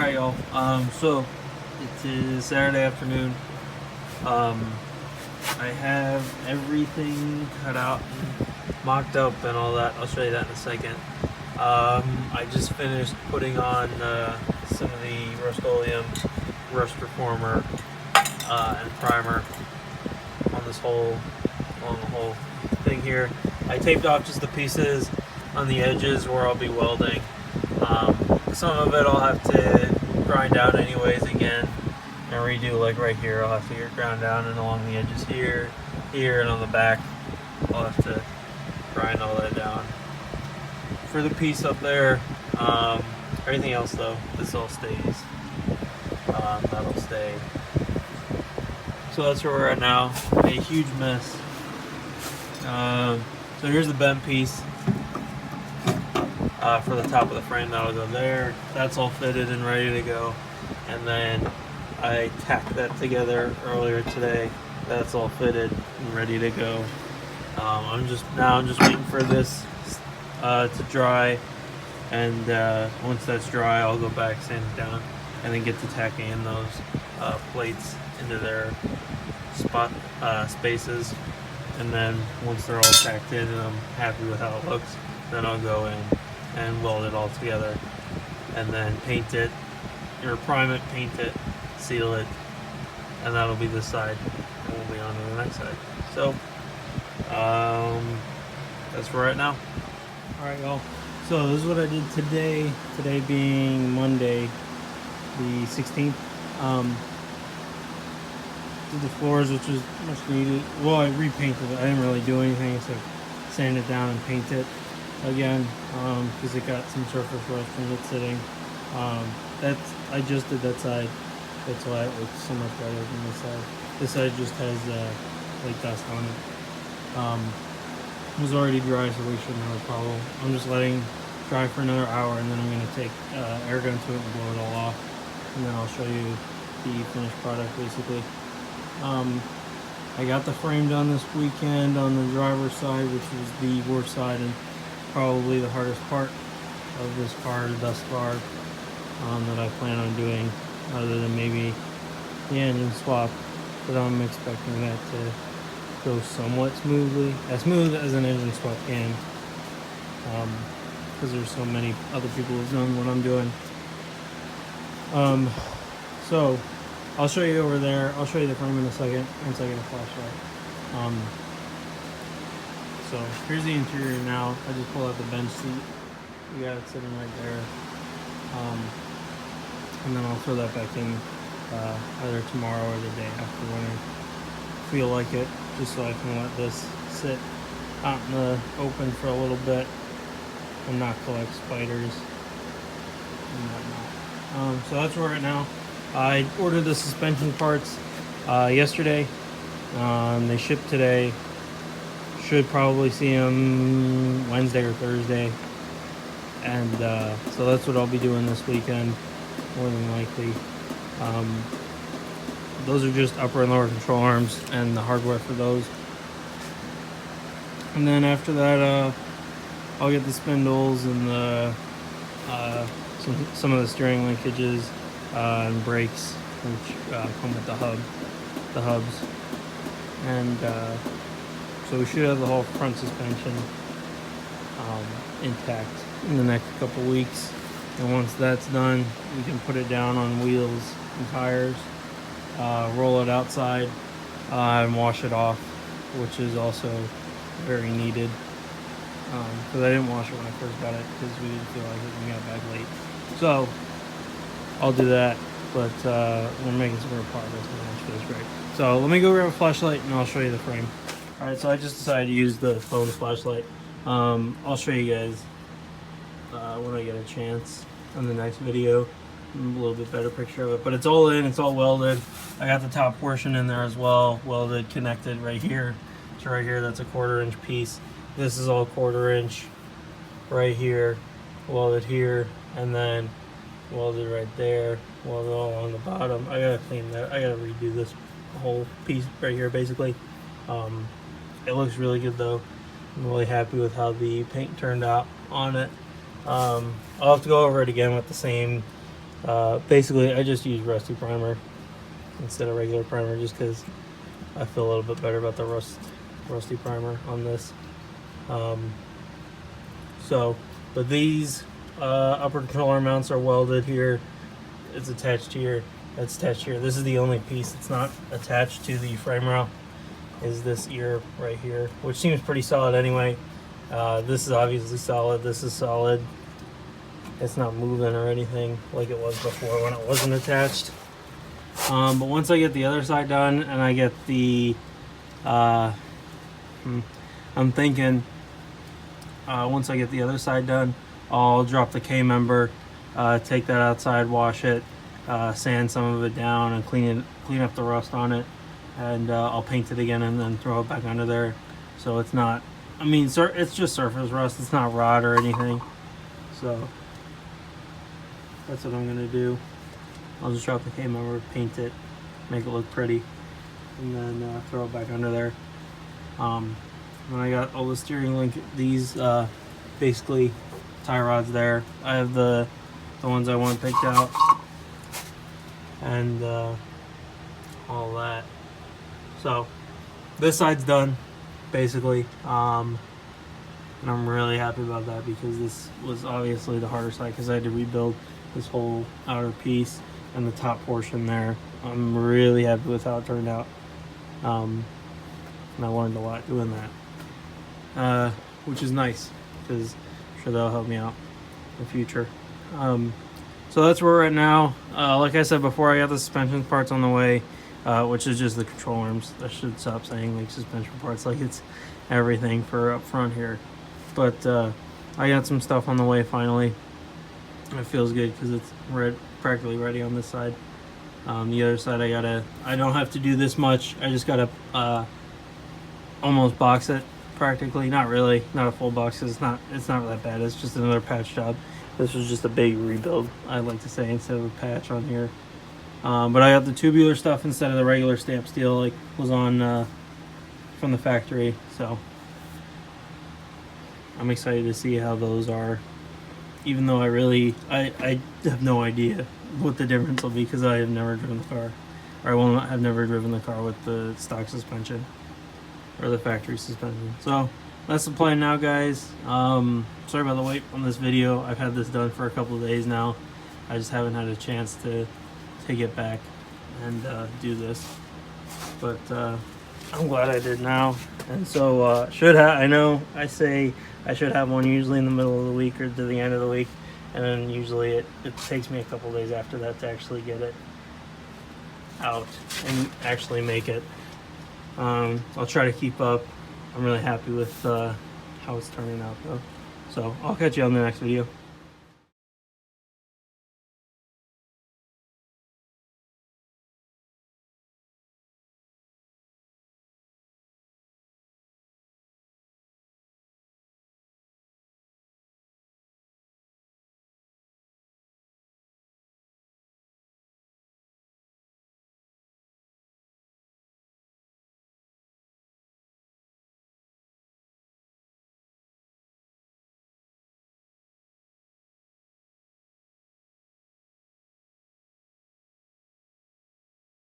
Alright, y'all. So it is Saturday afternoon. I have everything cut out and mocked up and all that. I'll show you that in a second. I just finished putting on some of the Rust-Oleum Rust Reformer and primer on this along the whole thing here. I taped off just the pieces on the edges where I'll be welding. Some of it I'll have to grind out anyways again and redo, like right here I'll have to get ground down, and along the edges here, and on the back I'll have to grind all that down. For the piece up there, everything else though, this all stays. That'll stay. So that's where we're at now. A huge mess. So here's the bent piece for the top of the frame. That'll go there. That's all fitted and ready to go. And then I tacked that together earlier today. That's all fitted and ready to go. I'm just waiting for this to dry, and once that's dry, I'll go back, sand it down, and then get to tacking in those plates into their spot spaces. And then once they're all tacked in and I'm happy with how it looks, then I'll go in and weld it all together, and then paint it, or prime it, paint it, seal it, and that'll be this side, and we'll be on to the next side. So that's where we're at now. Alright, y'all, so this is what I did today being Monday the 16th. Did the floors, which was much needed. Well, I repainted it. I didn't really do anything except sand it down and paint it again, because it got some surface rust from it sitting. I just did that side. That's why it looks so much better than this side. This side just has like dust on it. It was already dry, so we shouldn't have a problem. I'm just letting dry for another hour, and then I'm going to take air gun to it and blow it all off, and then I'll show you the finished product basically. I got the frame done this weekend on the driver's side, which was the worst side and probably the hardest part of this car thus far, that I plan on doing, other than maybe the engine swap, but I'm expecting that to go somewhat smoothly, as smooth as an engine swap can, because there's so many other people who've done what I'm doing. So I'll show you over there. I'll show you the frame in a second once I get a flashlight. So here's the interior now. I just pulled out the bench seat. We got it sitting right there. And then I'll throw that back in either tomorrow or the day after when I feel like it, just so I can let this sit out in the open for a little bit and not collect spiders and whatnot. So that's where we're at now. I ordered the suspension parts yesterday. They shipped today. Should probably see them Wednesday or Thursday. And so that's what I'll be doing this weekend, more than likely. Those are just upper and lower control arms and the hardware for those. And then after that, I'll get the spindles and the some of the steering linkages and brakes, which come with the hubs, and so we should have the whole front suspension intact in the next couple weeks. And once that's done, we can put it down on wheels and tires, roll it outside, and wash it off, which is also very needed, because I didn't wash it when I first got it because we didn't feel like it when we got back late. So I'll do that, but we're making some real progress now, which feels great. So let me go grab a flashlight and I'll show you the frame. Alright, so I just decided to use the phone flashlight. I'll show you guys when I get a chance on the next video, a little bit better picture of it. But it's all in, it's all welded. I got the top portion in there as well, welded, connected right here. So right here, that's a 1/4 inch piece. This is all 1/4 inch right here, welded here, and then welded right there, welded all along the bottom. I gotta clean that. I gotta redo this whole piece right here basically. It looks really good though. I'm really happy with how the paint turned out on it. I'll have to go over it again with the same Basically, I just use rusty primer instead of regular primer just because I feel a little bit better about the rusty primer on this. But these upper controller mounts are welded here. It's attached here. That's attached here. This is the only piece that's not attached to the frame rail, is this ear right here, which seems pretty solid anyway. This is obviously solid. This is solid. It's not moving or anything like it was before when it wasn't attached. But once I get the other side done and I get the, I'm thinking once I get the other side done, I'll drop the K-member, take that outside, wash it, sand some of it down, and clean up the rust on it, and I'll paint it again and then throw it back under there. So it's not, I mean, it's just surface rust. It's not rot or anything. So that's what I'm gonna do. I'll just drop the K-member, paint it, make it look pretty, and then throw it back under there. And I got all the steering link, these basically tie rods there. I have the ones I want picked out, and all that. So this side's done basically, and I'm really happy about that because this was obviously the harder side because I had to rebuild this whole outer piece and the top portion there. I'm really happy with how it turned out, and I learned a lot doing that, which is nice because I'm sure that'll help me out in the future. So that's where we're at now. Like I said before, I got the suspension parts on the way, which is just the control arms. I should stop saying like suspension parts like it's everything for up front here. But I got some stuff on the way finally. It feels good because it's practically ready on this side. The other side, I don't have to do this much. I just gotta almost box it practically. Not really, not a full box. It's not that bad. It's just another patch job. This was just a big rebuild, I'd like to say, instead of a patch on here. But I got the tubular stuff instead of the regular stamp steel like was on from the factory. So I'm excited to see how those are. Even though I have no idea what the difference will be because I have never driven the car. Or I will not have never driven the car with the stock suspension or the factory suspension. So that's the plan now, guys. Sorry about the wait on this video. I've had this done for a couple of days now. I just haven't had a chance to take it back and do this. But I'm glad I did now. And so I know I say I should have one usually in the middle of the week or to the end of the week, and then usually it takes me a couple days after that to actually get it out and actually make it. I'll try to keep up. I'm really happy with how it's turning out though. So I'll catch you on the next video.